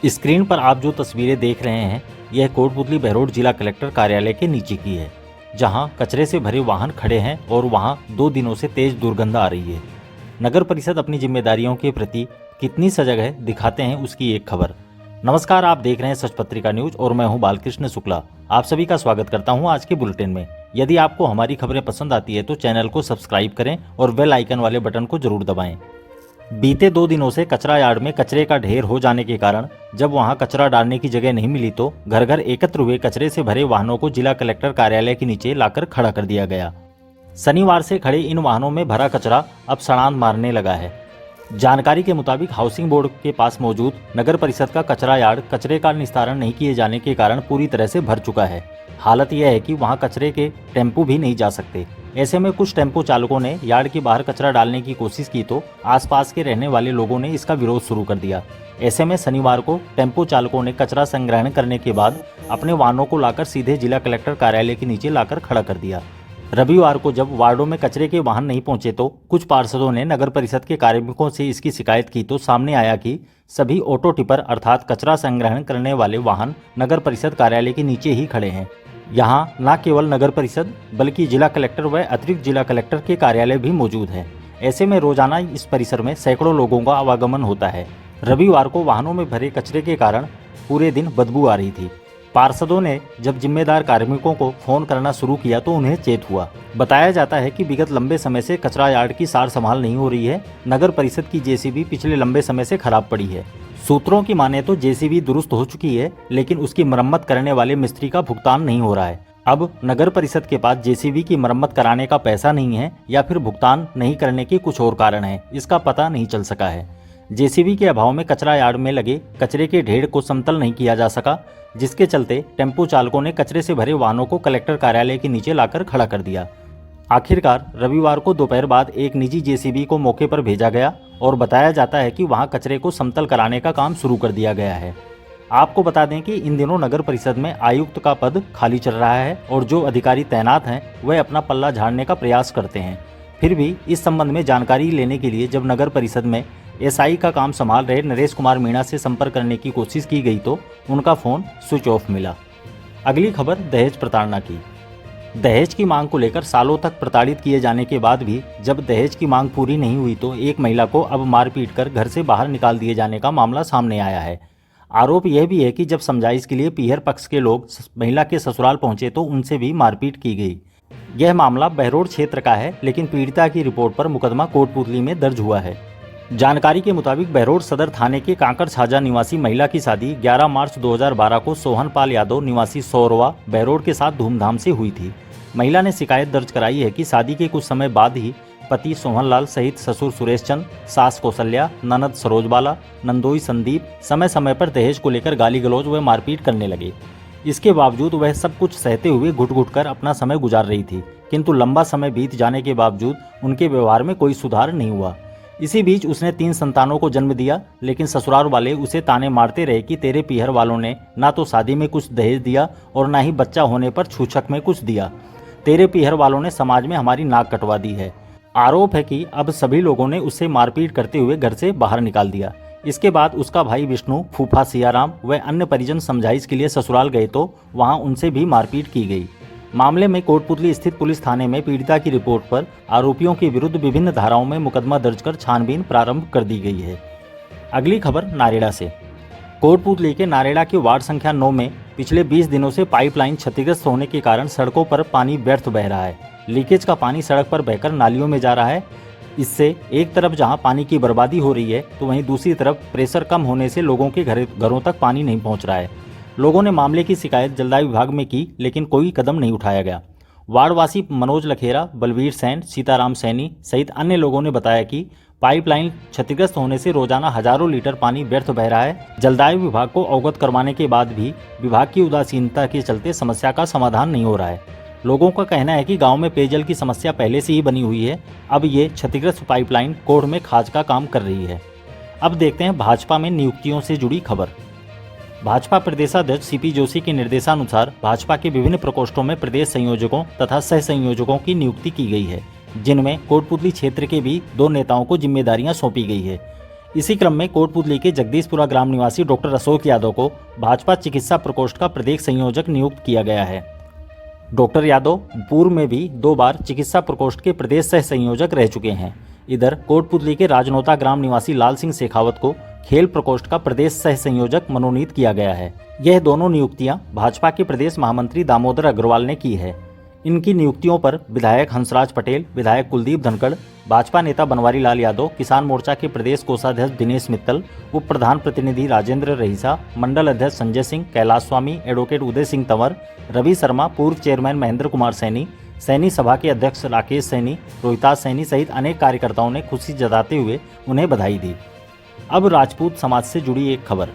Screen पर आप जो तस्वीरें देख रहे हैं यह कोटपुतली बहरोड जिला कलेक्टर कार्यालय के नीचे की है, जहां कचरे से भरे वाहन खड़े हैं और वहां 2 दिनों से तेज दुर्गंध आ रही है। नगर परिषद अपनी जिम्मेदारियों के प्रति कितनी सजग है दिखाते हैं उसकी एक खबर। नमस्कार, आप देख रहे हैं सच पत्रिका न्यूज और मैं हूं बालकृष्ण शुक्ला। आप सभी का स्वागत करता हूं आज के बुलेटिन में। यदि आपको हमारी खबरें पसंद आती है तो चैनल को सब्सक्राइब करें और बेल आइकन वाले बटन को जरूर दबाएं। बीते 2 दिनों से कचरा यार्ड में कचरे का ढेर हो जाने के कारण जब वहां कचरा डालने की जगह नहीं मिली तो घर घर एकत्र हुए कचरे से भरे वाहनों को जिला कलेक्टर कार्यालय के नीचे लाकर खड़ा कर दिया गया। शनिवार से खड़े इन वाहनों में भरा कचरा अब सड़ांध मारने लगा है। जानकारी के मुताबिक हाउसिंग बोर्ड के पास मौजूद नगर परिषद का कचरा यार्ड कचरे का निस्तारण नहीं किए जाने के कारण पूरी तरह से भर चुका है। हालत यह है कि वहां कचरे के टेम्पो भी नहीं जा सकते। ऐसे में कुछ टेम्पो चालकों ने यार्ड के बाहर कचरा डालने की कोशिश की तो आसपास के रहने वाले लोगों ने इसका विरोध शुरू कर दिया। ऐसे में शनिवार को टेम्पो चालकों ने कचरा संग्रहण करने के बाद अपने वाहनों को लाकर सीधे जिला कलेक्टर कार्यालय के नीचे लाकर खड़ा कर दिया। रविवार को जब वार्डों में कचरे के वाहन नहीं पहुंचे तो कुछ पार्षदों ने नगर परिषद के कार्मिकों से इसकी शिकायत की तो सामने आया कि सभी ऑटो टिपर अर्थात कचरा संग्रहण करने वाले वाहन नगर परिषद कार्यालय के नीचे ही खड़े हैं। यहाँ न केवल नगर परिषद बल्कि जिला कलेक्टर व अतिरिक्त जिला कलेक्टर के कार्यालय भी मौजूद है। ऐसे में रोजाना इस परिसर में सैकड़ों लोगों का आवागमन होता है। रविवार को वाहनों में भरे कचरे के कारण पूरे दिन बदबू आ रही थी। पार्षदों ने जब जिम्मेदार कार्मिकों को फोन करना शुरू किया तो उन्हें चेत हुआ। बताया जाता है कि विगत लंबे समय से कचरा यार्ड की सार संभाल नहीं हो रही है। नगर परिषद की जेसीबी पिछले लंबे समय से खराब पड़ी है। सूत्रों की माने तो जेसीबी दुरुस्त हो चुकी है, लेकिन उसकी मरम्मत करने वाले मिस्त्री का भुगतान नहीं हो रहा है। अब नगर परिषद के पास जेसीबी की मरम्मत कराने का पैसा नहीं है या फिर भुगतान नहीं करने के कुछ और कारण है, इसका पता नहीं चल सका है। जेसीबी के अभाव में कचरा यार्ड में लगे कचरे के ढेर को समतल नहीं किया जा सका, जिसके चलते टेम्पो चालकों ने कचरे से भरे वाहनों को कलेक्टर कार्यालय के नीचे लाकर खड़ा कर दिया। आखिरकार रविवार को दोपहर बाद एक निजी जेसीबी को मौके पर भेजा गया और बताया जाता है कि वहां कचरे को समतल कराने का काम शुरू कर दिया गया है। आपको बता दें कि इन दिनों नगर परिषद में आयुक्त का पद खाली चल रहा है और जो अधिकारी तैनात हैं वह अपना पल्ला झाड़ने का प्रयास करते हैं। फिर भी इस संबंध में जानकारी लेने के लिए जब नगर परिषद में एसआई का काम संभाल रहे नरेश कुमार मीणा से संपर्क करने की कोशिश की गई तो उनका फोन स्विच ऑफ मिला। अगली खबर दहेज प्रताड़ना की। दहेज की मांग को लेकर सालों तक प्रताड़ित किए जाने के बाद भी जब दहेज की मांग पूरी नहीं हुई तो एक महिला को अब मारपीट कर घर से बाहर निकाल दिए जाने का मामला सामने आया है। आरोप यह भी है कि जब समझाइश के लिए पीहर पक्ष के लोग महिला के ससुराल पहुंचे तो उनसे भी मारपीट की गई। यह मामला बहरोड क्षेत्र का है, लेकिन पीड़िता की रिपोर्ट पर मुकदमा कोटपुतली में दर्ज हुआ है। जानकारी के मुताबिक बहरोड सदर थाने के कांकर छाजा निवासी महिला की शादी 11 मार्च 2012 को सोहन पाल यादव निवासी सौरवा बहरोड के साथ धूमधाम से हुई थी। महिला ने शिकायत दर्ज कराई है कि शादी के कुछ समय बाद ही पति सोहनलाल सहित ससुर सुरेश चंद, सास कौशल्या, ननद सरोजबाला, नंदोई संदीप समय समय पर दहेज को लेकर गाली गलौज व मारपीट करने लगे। इसके बावजूद वह सब कुछ सहते हुए घुट घुट कर अपना समय गुजार रही थी, किंतु लंबा समय बीत जाने के बावजूद उनके व्यवहार में कोई सुधार नहीं हुआ। इसी बीच उसने 3 संतानों को जन्म दिया, लेकिन ससुराल वाले उसे ताने मारते रहे कि तेरे पीहर वालों ने ना तो शादी में कुछ दहेज दिया और ना ही बच्चा होने पर छूछक में कुछ दिया। तेरे पीहर वालों ने समाज में हमारी नाक कटवा दी है। आरोप है कि अब सभी लोगों ने उससे मारपीट करते हुए घर से बाहर निकाल दिया। इसके बाद उसका भाई विष्णु, फूफा सियाराम व अन्य परिजन समझाइश के लिए ससुराल गए तो वहां उनसे भी मारपीट की गई। मामले में कोटपुतली स्थित पुलिस थाने में पीड़िता की रिपोर्ट पर आरोपियों के विरुद्ध विभिन्न धाराओं में मुकदमा दर्ज कर छानबीन प्रारंभ कर दी गई है। अगली खबर नारेड़ा से। कोटपुतली के नारेड़ा के वार्ड संख्या 9 में पिछले 20 दिनों से पाइपलाइन क्षतिग्रस्त होने के कारण सड़कों पर पानी व्यर्थ बह रहा है। लीकेज का पानी सड़क पर बहकर नालियों में जा रहा है। इससे एक तरफ जहां पानी की बर्बादी हो रही है तो वहीं दूसरी तरफ प्रेशर कम होने से लोगों के घरों तक पानी नहीं पहुंच रहा है। लोगों ने मामले की शिकायत जलदाय विभाग में की, लेकिन कोई कदम नहीं उठाया गया। वार्डवासी मनोज लखेरा, बलवीर सैन, सीताराम सैनी सहित अन्य लोगों ने बताया कि पाइपलाइन क्षतिग्रस्त होने से रोजाना हजारों लीटर पानी व्यर्थ बह रहा है। जलदाय विभाग को अवगत करवाने के बाद भी विभाग की उदासीनता के चलते समस्या का समाधान नहीं हो रहा है। लोगों का कहना है कि गांव में पेयजल की समस्या पहले से ही बनी हुई है, अब ये क्षतिग्रस्त पाइपलाइन कोढ़ में खाज का काम कर रही है। अब देखते हैं भाजपा में नियुक्तियों से जुड़ी खबर। भाजपा प्रदेशाध्यक्ष सीपी जोशी के निर्देशानुसार भाजपा के विभिन्न प्रकोष्ठों में प्रदेश संयोजकों तथा सह संयोजकों की नियुक्ति की गई है, जिनमें कोटपुतली क्षेत्र के भी 2 नेताओं को जिम्मेदारियां सौंपी गई है। इसी क्रम में कोटपुतली के जगदीशपुरा ग्राम निवासी डॉक्टर अशोक यादव को भाजपा चिकित्सा प्रकोष्ठ का प्रदेश संयोजक नियुक्त किया गया है। डॉक्टर यादव पूर्व में भी 2 बार चिकित्सा प्रकोष्ठ के प्रदेश सह संयोजक रह चुके हैं। इधर कोटपुतली के राजनोता ग्राम निवासी लाल सिंह शेखावत को खेल प्रकोष्ठ का प्रदेश सह संयोजक मनोनीत किया गया है। यह दोनों नियुक्तियां भाजपा के प्रदेश महामंत्री दामोदर अग्रवाल ने की है। इनकी नियुक्तियों पर विधायक हंसराज पटेल, विधायक कुलदीप धनखड़, भाजपा नेता बनवारी लाल यादव, किसान मोर्चा के प्रदेश कोषाध्यक्ष दिनेश मित्तल, उप प्रधान प्रतिनिधि राजेंद्र रहीसा, मंडल अध्यक्ष संजय सिंह, कैलाश स्वामी, एडवोकेट उदय सिंह तंवर, रवि शर्मा, पूर्व चेयरमैन महेंद्र कुमार सैनी, सैनी सभा के अध्यक्ष राकेश सैनी, रोहिताज सैनी सहित अनेक कार्यकर्ताओं ने खुशी जताते हुए उन्हें बधाई दी। अब राजपूत समाज से जुड़ी एक खबर।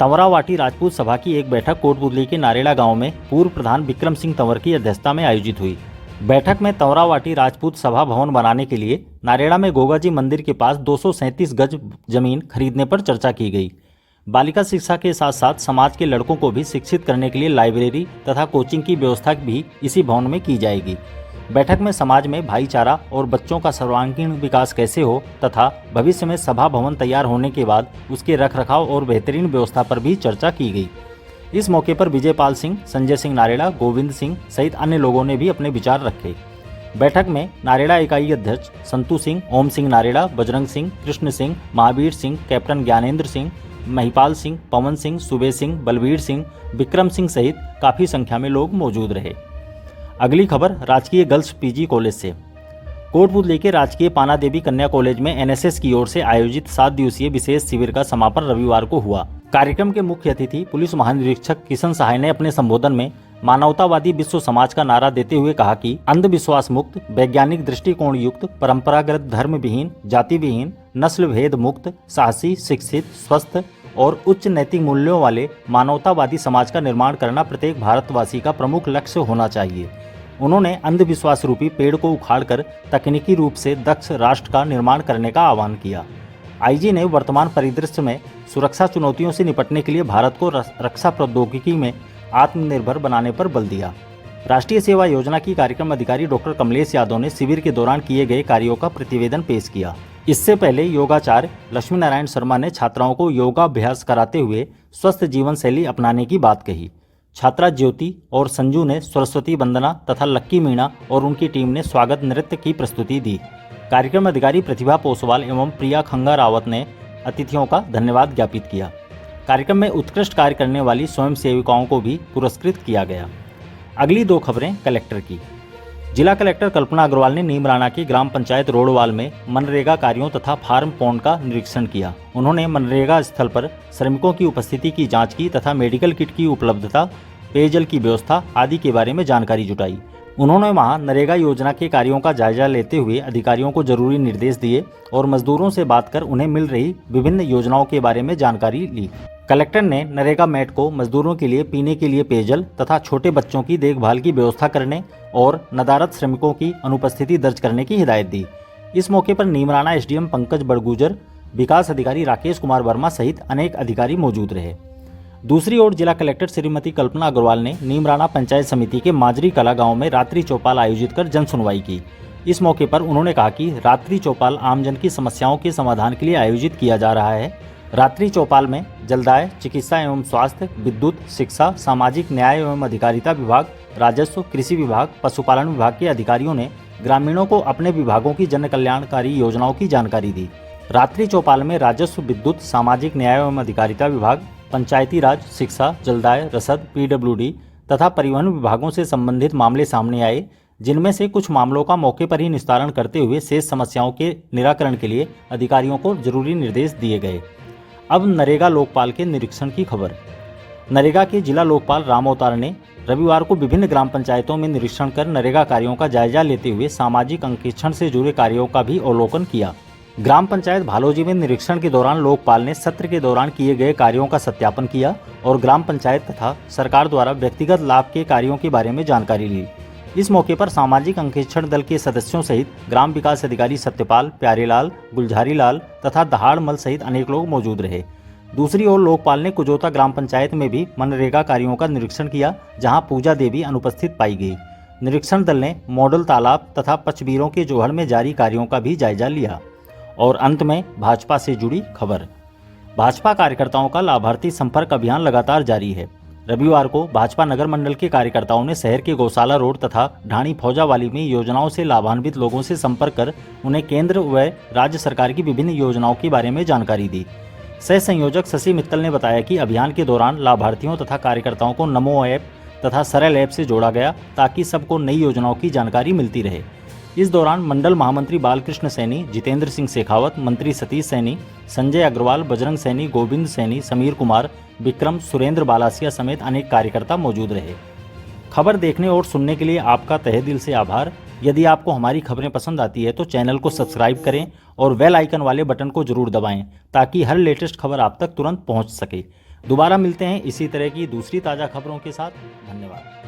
तंवरावाटी राजपूत सभा की एक बैठक कोटपुतली के नारेड़ा गांव में पूर्व प्रधान विक्रम सिंह तंवर की अध्यक्षता में आयोजित हुई। बैठक में तंवरावाटी राजपूत सभा भवन बनाने के लिए नारेड़ा में गोगाजी मंदिर के पास 237 गज जमीन खरीदने पर चर्चा की गई। बालिका शिक्षा के साथ साथ समाज के लड़कों को भी शिक्षित करने के लिए लाइब्रेरी तथा कोचिंग की व्यवस्था भी इसी भवन में की जाएगी। बैठक में समाज में भाईचारा और बच्चों का सर्वांगीण विकास कैसे हो तथा भविष्य में सभा भवन तैयार होने के बाद उसके रखरखाव और बेहतरीन व्यवस्था पर भी चर्चा की गई। इस मौके पर विजयपाल सिंह, संजय सिंह नारेड़ा, गोविंद सिंह सहित अन्य लोगों ने भी अपने विचार रखे। बैठक में नारेड़ा इकाई अध्यक्ष संतू सिंह, ओम सिंह नारेड़ा, बजरंग सिंह, कृष्ण सिंह, महावीर सिंह, कैप्टन ज्ञानेंद्र सिंह, महिपाल सिंह, पवन सिंह, सुबे सिंह, बलबीर सिंह, विक्रम सिंह सहित काफी संख्या में लोग मौजूद रहे। अगली खबर राजकीय गर्ल्स पीजी कॉलेज से। कोटपुतली के राजकीय पाना देवी कन्या कॉलेज में एनएसएस की ओर से आयोजित 7 दिवसीय विशेष शिविर का समापन रविवार को हुआ। कार्यक्रम के मुख्य अतिथि पुलिस महानिरीक्षक किशन सहाय ने अपने संबोधन में मानवतावादी विश्व समाज का नारा देते हुए कहा कि अंधविश्वास मुक्त, वैज्ञानिक दृष्टिकोण युक्त, परंपरागत धर्म विहीन, जाति विहीन, नस्ल भेद मुक्त, साहसी, शिक्षित, स्वस्थ और उच्च नैतिक मूल्यों वाले मानवतावादी समाज का निर्माण करना प्रत्येक भारतवासी का प्रमुख लक्ष्य होना चाहिए। उन्होंने अंधविश्वास रूपी पेड़ को उखाड़कर तकनीकी रूप से दक्ष राष्ट्र का निर्माण करने का आह्वान किया। आईजी ने वर्तमान परिदृश्य में सुरक्षा चुनौतियों से निपटने के लिए भारत को रक्षा प्रौद्योगिकी में आत्मनिर्भर बनाने पर बल दिया। राष्ट्रीय सेवा योजना की कार्यक्रम अधिकारी डॉक्टर कमलेश यादव ने शिविर के दौरान किए गए कार्यों का प्रतिवेदन पेश किया। इससे पहले योगाचार्य लक्ष्मी नारायण शर्मा ने छात्राओं को योगाभ्यास कराते हुए स्वस्थ जीवन शैली अपनाने की बात कही। छात्रा ज्योति और संजू ने सरस्वती वंदना तथा लक्की मीणा और उनकी टीम ने स्वागत नृत्य की प्रस्तुति दी। कार्यक्रम अधिकारी प्रतिभा पोसवाल एवं प्रिया खंगा रावत ने अतिथियों का धन्यवाद ज्ञापित किया। कार्यक्रम में उत्कृष्ट कार्य करने वाली स्वयं सेविकाओं को भी पुरस्कृत किया गया। अगली 2 खबरें कलेक्टर की। जिला कलेक्टर कल्पना अग्रवाल ने नीमराना की ग्राम पंचायत रोडवाल में मनरेगा कार्यों तथा फार्म पॉन्ड का निरीक्षण किया। उन्होंने मनरेगा स्थल पर श्रमिकों की उपस्थिति की जांच की तथा मेडिकल किट की उपलब्धता, पेयजल की व्यवस्था आदि के बारे में जानकारी जुटाई। उन्होंने वहां नरेगा योजना के कार्यों का जायजा लेते हुए अधिकारियों को जरूरी निर्देश दिए और मजदूरों से बात कर उन्हें मिल रही विभिन्न योजनाओं के बारे में जानकारी ली। कलेक्टर ने नरेगा मैट को मजदूरों के लिए पीने के लिए पेयजल तथा छोटे बच्चों की देखभाल की व्यवस्था करने और नदारद श्रमिकों की अनुपस्थिति दर्ज करने की हिदायत दी। इस मौके पर नीमराना एसडीएम पंकज बड़गुजर, विकास अधिकारी राकेश कुमार वर्मा सहित अनेक अधिकारी मौजूद रहे। दूसरी ओर जिला कलेक्टर श्रीमती कल्पना अग्रवाल ने नीमराना पंचायत समिति के माजरी कला गांव में रात्रि चौपाल आयोजित कर जन सुनवाई की। इस मौके पर उन्होंने कहा कि रात्रि चौपाल आमजन की समस्याओं के समाधान के लिए आयोजित किया जा रहा है। रात्रि चौपाल में जलदाय, चिकित्सा एवं स्वास्थ्य, विद्युत, शिक्षा, सामाजिक न्याय एवं अधिकारिता विभाग, राजस्व, कृषि विभाग, पशुपालन विभाग के अधिकारियों ने ग्रामीणों को अपने विभागों की जन कल्याणकारी योजनाओं की जानकारी दी। रात्रि चौपाल में राजस्व, विद्युत, सामाजिक न्याय एवं अधिकारिता विभाग, पंचायती राज, शिक्षा, जलदाय, रसद, पीडब्ल्यूडी तथा परिवहन विभागों से संबंधित मामले सामने आए, जिनमें से कुछ मामलों का मौके पर ही निस्तारण करते हुए शेष समस्याओं के निराकरण के लिए अधिकारियों को जरूरी निर्देश दिए गए। अब नरेगा लोकपाल के निरीक्षण की खबर। नरेगा के जिला लोकपाल राम अवतार ने रविवार को विभिन्न ग्राम पंचायतों में निरीक्षण कर नरेगा कार्यों का जायजा लेते हुए सामाजिक अंकेक्षण से जुड़े कार्यों का भी अवलोकन किया। ग्राम पंचायत भालोजी में निरीक्षण के दौरान लोकपाल ने सत्र के दौरान किए गए कार्यों का सत्यापन किया और ग्राम पंचायत तथा सरकार द्वारा व्यक्तिगत लाभ के कार्यों के बारे में जानकारी ली। इस मौके पर सामाजिक अंकेक्षण दल के सदस्यों सहित ग्राम विकास अधिकारी सत्यपाल, प्यारेलाल, गुलझारी लाल तथा दहाड़मल सहित अनेक लोग मौजूद रहे। दूसरी ओर लोकपाल ने कुजोता ग्राम पंचायत में भी मनरेगा कार्यों का निरीक्षण किया, जहां पूजा देवी अनुपस्थित पाई गई। निरीक्षण दल ने मॉडल तालाब तथा पचबीरों के जोहड़ में जारी कार्यों का भी जायजा लिया। और अंत में भाजपा से जुड़ी खबर। भाजपा कार्यकर्ताओं का लाभार्थी संपर्क अभियान लगातार जारी है। रविवार को भाजपा नगर मंडल के कार्यकर्ताओं ने शहर के गौशाला रोड तथा ढाणी फौजावाली में योजनाओं से लाभान्वित लोगों से संपर्क कर उन्हें केंद्र व राज्य सरकार की विभिन्न योजनाओं के बारे में जानकारी दी। सह संयोजक शशि मित्तल ने बताया कि अभियान के दौरान लाभार्थियों तथा कार्यकर्ताओं को नमो ऐप तथा सरल ऐप से जोड़ा गया ताकि सबको नई योजनाओं की जानकारी मिलती रहे। इस दौरान मंडल महामंत्री बालकृष्ण सैनी, जितेंद्र सिंह शेखावत, मंत्री सतीश सैनी, संजय अग्रवाल, बजरंग सैनी, गोविंद सैनी, समीर कुमार, विक्रम, सुरेंद्र बालासिया समेत अनेक कार्यकर्ता मौजूद रहे। खबर देखने और सुनने के लिए आपका तहे दिल से आभार। यदि आपको हमारी खबरें पसंद आती है तो चैनल को सब्सक्राइब करें और बेल आइकन वाले बटन को जरूर दबाएं ताकि हर लेटेस्ट खबर आप तक तुरंत पहुंच सके। दोबारा मिलते हैं इसी तरह की दूसरी ताज़ा खबरों के साथ। धन्यवाद।